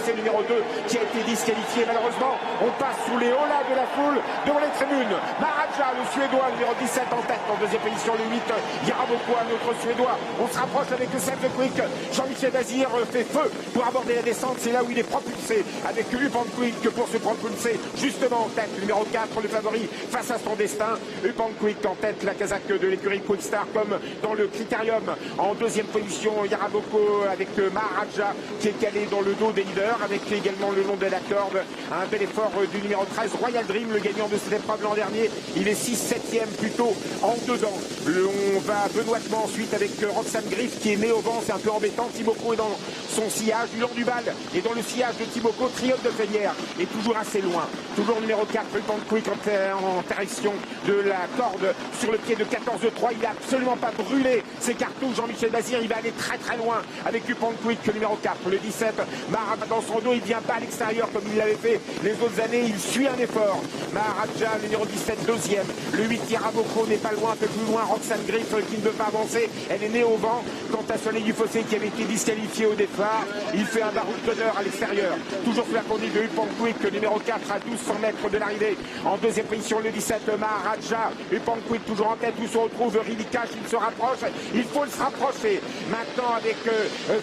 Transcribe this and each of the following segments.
C'est le numéro 2 qui a été disqualifié. Malheureusement, on passe sous les holas de la foule devant les tribunes. Maharaja, le Suédois, numéro 17 en tête en deuxième position. Le 8, Yaraboko, un autre Suédois. On se rapproche avec le Save the Quick. Jean-Michel Bazir fait feu pour aborder la descente. C'est là où il est propulsé avec Upan Quick pour se propulser justement en tête. Le numéro 4, le favori face à son destin. Upan Quick en tête, la casaque de l'écurie Quickstar comme dans le critérium. En deuxième position, Yaraboko avec Maharaja qui est calé dans le dos des leaders, avec également le long de la corde un bel effort du numéro 13 Royal Dream, le gagnant de cette épreuve l'an dernier. Il est 6-7e plutôt en dedans. On va benoîtement ensuite avec Roxane Griff qui est né au vent, c'est un peu embêtant. Timoko est dans son sillage, Ulan Duval est dans le sillage de Timoko. Triomphe de Félière est toujours assez loin, toujours numéro 4 Upan Quick en direction de la corde sur le pied de 14-3. Il n'a absolument pas brûlé ses cartouches. Jean-Michel Bazir, il va aller très très loin avec Upan Quick, le numéro 4, le 17 Maharaja dans son dos, il vient pas à l'extérieur comme il l'avait fait les autres années, il suit un effort. Maharaja, numéro 17, deuxième. Le 8, Yaraboko n'est pas loin, un peu plus loin. Roxane Griff qui ne veut pas avancer, elle est née au vent. Quant à Soleil du Fossé qui avait été disqualifié au départ, il fait un baroud d'honneur à l'extérieur. Toujours sous la conduite de Upan Quick, numéro 4 à 1200 mètres de l'arrivée. En deuxième position, le 17, Maharaja. Upan Quick toujours en tête, où se retrouve Ridikash, il se rapproche, il faut se rapprocher. Maintenant avec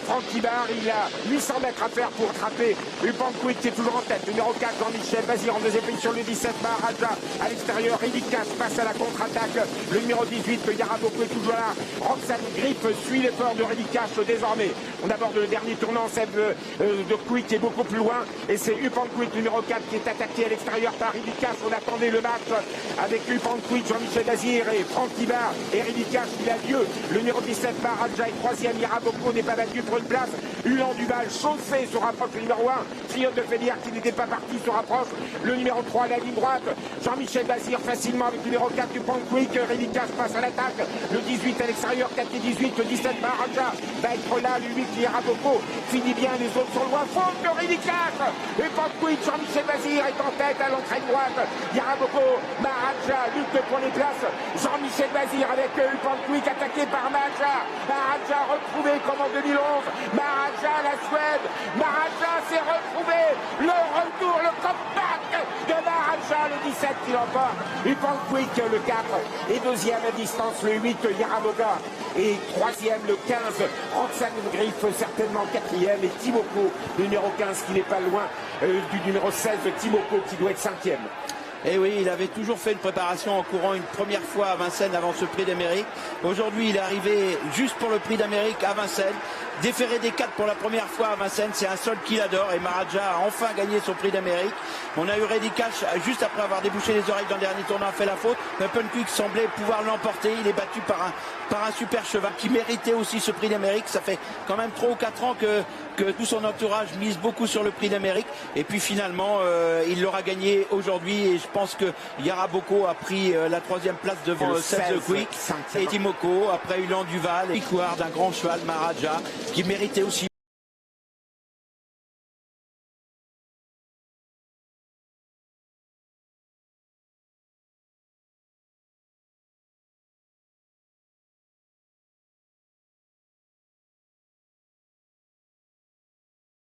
Francky Barr, il a 800 mètres à faire pour attraper Upan Quick qui est toujours en tête. Numéro 4, Jean-Michel Bazir en deuxième position, le 17, Maharaja à l'extérieur. Ridikash passe à la contre-attaque. Le numéro 18, Yaraboko est toujours là. Roxane Griff suit l'effort de Ridikash désormais. On aborde le dernier tournant, celle de Quick qui est beaucoup plus loin. Et c'est Upan Quick, numéro 4, qui est attaqué à l'extérieur par Ridikash. On attendait le match avec Upan Quick, Jean-Michel Bazir et Francky Barr et Ridikash. Il a lieu. Le numéro 17, Maharaja est troisième. Yaraboko n'est pas battu pour une place. Ulan Duval, chauffé, se rapproche le numéro 1. Triomphe de Félière qui n'était pas parti se rapproche. Le numéro 3, la ligne droite. Jean-Michel Bazir facilement avec le numéro 4 du Upan Quick. Ridikash passe à l'attaque. Le 18 à l'extérieur, 4 et 18. Le 17, Maharaja va être là. Le 8, Yaraboko finit bien. Les autres sont loin. Faute de Ridikash. Upan Quick, Jean-Michel Bazir est en tête à l'entrée droite. Yaraboko, Maharaja lutte pour les places. Jean-Michel Bazir avec Upan Quick attaqué par Maharaja. Maharaja retrouvé comme en 2011. Maharaja, la Suède. Maharaja s'est retrouvé. Le retour, le comeback de Maharaja, le 17 qui l'emporte. Upan Quick, le 4. Et deuxième à distance, le 8, Yaraboga. Et troisième, le 15, Roxane Griff, certainement quatrième. Et Timoko, numéro 15, qui n'est pas loin du numéro 16, Timoko, qui doit être cinquième. Et oui, il avait toujours fait une préparation en courant une première fois à Vincennes avant ce prix d'Amérique. Aujourd'hui, il est arrivé juste pour le prix d'Amérique à Vincennes. Déféré des 4 pour la première fois à Vincennes, c'est un sol qu'il adore et Maharaja a enfin gagné son prix d'Amérique. On a eu Ridikash juste après avoir débouché les oreilles dans le dernier tournant, a fait la faute. Upan Quick semblait pouvoir l'emporter. Il est battu par un super cheval qui méritait aussi ce prix d'Amérique. Ça fait quand même 3 ou 4 ans que tout son entourage mise beaucoup sur le prix d'Amérique. Et puis finalement, il l'aura gagné aujourd'hui. Et je pense que Yaraboko a pris la 3e place devant Save the Quick et Timoko. Après Ulan Duval et Ward, un grand cheval, Maharaja, qui méritait aussi.